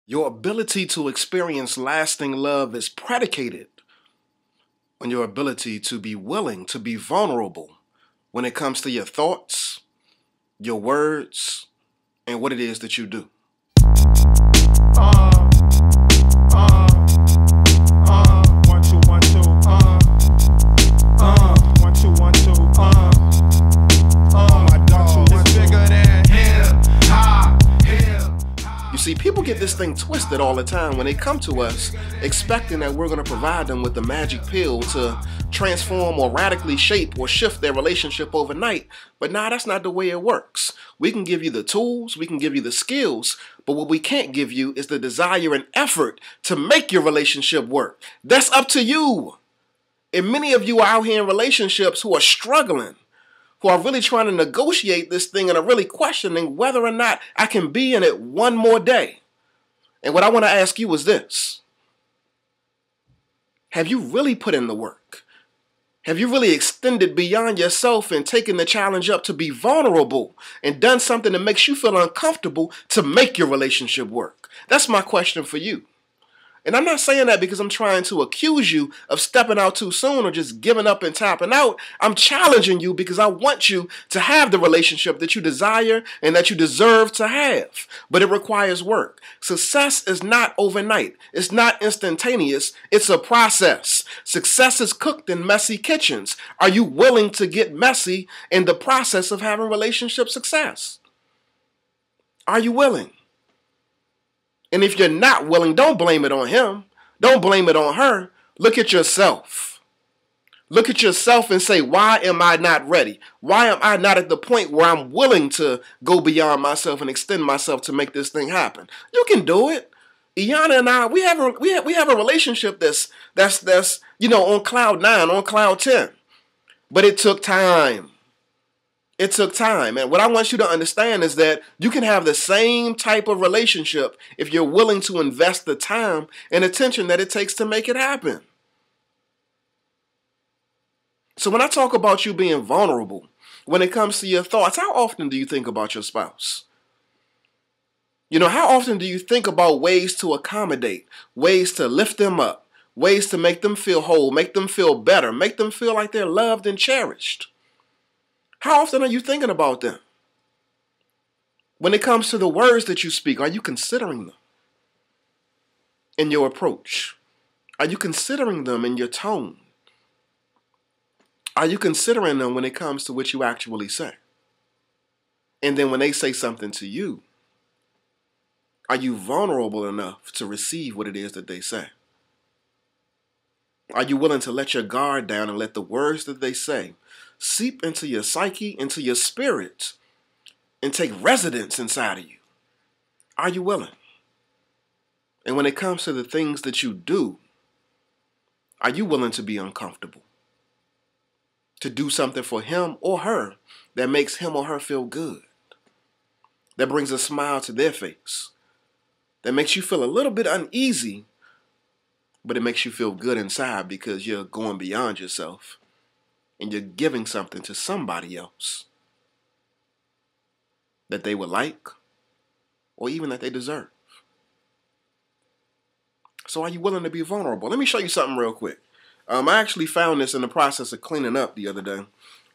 Your ability to experience lasting love is predicated on your ability to be willing to be vulnerable when it comes to your thoughts, your words, and what it is that you do. Uh, 1 2 1 2. 1 2 1 2. My dog is bigger than him. You see, people get this thing twisted all the time when they come to us expecting that we're going to provide them with the magic pill to transform or radically shape or shift their relationship overnight. But nah, that's not the way it works. We can give you the tools, we can give you the skills, but what we can't give you is the desire and effort to make your relationship work. That's up to you. And many of you are out here in relationships who are struggling, who are really trying to negotiate this thing and are really questioning whether or not I can be in it one more day. And what I want to ask you is this. Have you really put in the work? Have you really extended beyond yourself and taken the challenge up to be vulnerable and done something that makes you feel uncomfortable to make your relationship work? That's my question for you. And I'm not saying that because I'm trying to accuse you of stepping out too soon or just giving up and tapping out. I'm challenging you because I want you to have the relationship that you desire and that you deserve to have. But it requires work. Success is not overnight. It's not instantaneous. It's a process. Success is cooked in messy kitchens. Are you willing to get messy in the process of having relationship success? Are you willing? And if you're not willing, don't blame it on him. Don't blame it on her. Look at yourself. Look at yourself and say, why am I not ready? Why am I not at the point where I'm willing to go beyond myself and extend myself to make this thing happen? You can do it. Iyanna and I, we have a relationship that's on cloud 9, on cloud 10. But it took time. It took time. And what I want you to understand is that you can have the same type of relationship if you're willing to invest the time and attention that it takes to make it happen. So when I talk about you being vulnerable, when it comes to your thoughts, how often do you think about your spouse? How often do you think about ways to accommodate, ways to lift them up, ways to make them feel whole, make them feel better, make them feel like they're loved and cherished? How often are you thinking about them? When it comes to the words that you speak, are you considering them in your approach? Are you considering them in your tone? Are you considering them when it comes to what you actually say? And then when they say something to you, are you vulnerable enough to receive what it is that they say? Are you willing to let your guard down and let the words that they say seep into your psyche, into your spirit, and take residence inside of you? Are you willing? And when it comes to the things that you do, are you willing to be uncomfortable? To do something for him or her that makes him or her feel good, that brings a smile to their face, that makes you feel a little bit uneasy, but it makes you feel good inside because you're going beyond yourself and you're giving something to somebody else that they would like or even that they deserve. So are you willing to be vulnerable? Let me show you something real quick. I actually found this in the process of cleaning up the other day,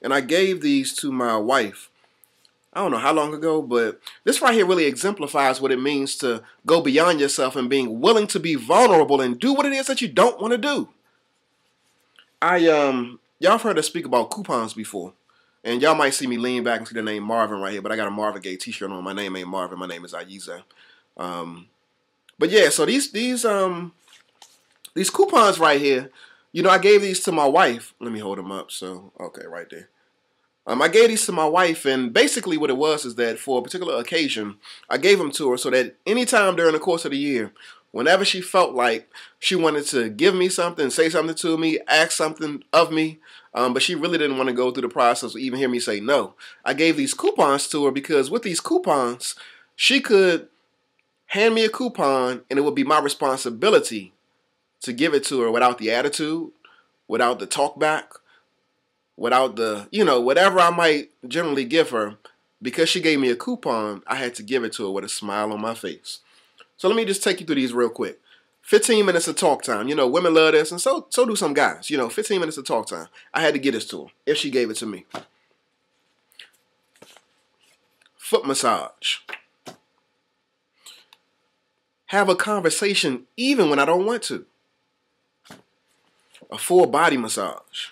and I gave these to my wife. I don't know how long ago, but this right here really exemplifies what it means to go beyond yourself and being willing to be vulnerable and do what it is that you don't want to do. Y'all have heard us speak about coupons before, and y'all might see me lean back and see the name Marvin right here, but I got a Marvin Gaye t-shirt on. My name ain't Marvin, my name is Ayiza. But yeah, so these coupons right here, I gave these to my wife. Let me hold them up. So, okay, right there. I gave these to my wife, and basically what it was is that for a particular occasion, I gave them to her so that anytime during the course of the year, whenever she felt like she wanted to give me something, say something to me, ask something of me, but she really didn't want to go through the process or even hear me say no, I gave these coupons to her because with these coupons, she could hand me a coupon and it would be my responsibility to give it to her without the attitude, without the talk back, without the, whatever I might generally give her. Because she gave me a coupon, I had to give it to her with a smile on my face. So let me just take you through these real quick. 15 minutes of talk time. You know, women love this, and so do some guys. 15 minutes of talk time. I had to get this to her if she gave it to me. Foot massage. Have a conversation even when I don't want to. A full body massage.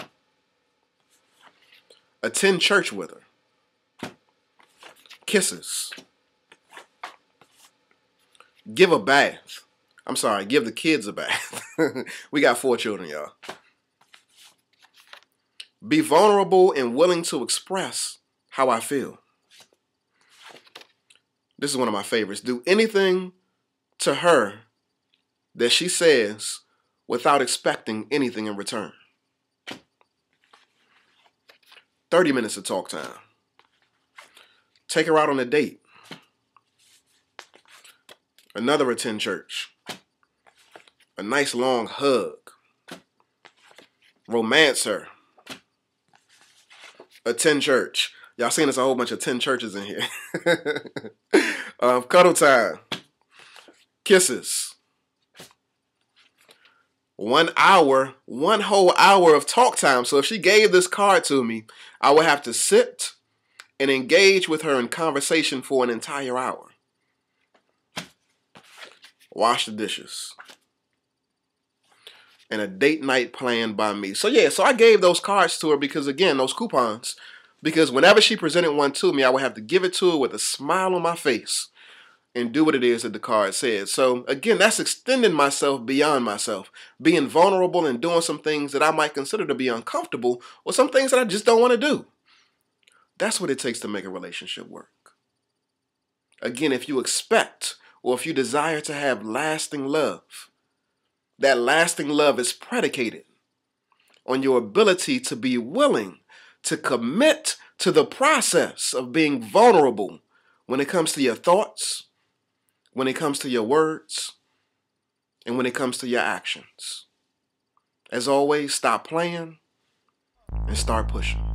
Attend church with her. Kisses. Give a bath. I'm sorry, give the kids a bath. We got 4 children, y'all. Be vulnerable and willing to express how I feel. This is one of my favorites. Do anything to her that she says without expecting anything in return. 30 minutes of talk time. Take her out on a date. Another attend church. A nice long hug. Romance her. Attend church. Y'all seen there's a whole bunch of 10 churches in here. Cuddle time. Kisses. 1 hour, 1 whole hour of talk time. So if she gave this card to me, I would have to sit and engage with her in conversation for an entire hour. Wash the dishes. And a date night planned by me. So yeah, so I gave those cards to her because, again, those coupons, because whenever she presented one to me, I would have to give it to her with a smile on my face and do what it is that the card said. So again, that's extending myself beyond myself, being vulnerable and doing some things that I might consider to be uncomfortable or some things that I just don't want to do. That's what it takes to make a relationship work. Again, if you expect or if you desire to have lasting love, that lasting love is predicated on your ability to be willing to commit to the process of being vulnerable when it comes to your thoughts, when it comes to your words, and when it comes to your actions. As always, stop playing and start pushing.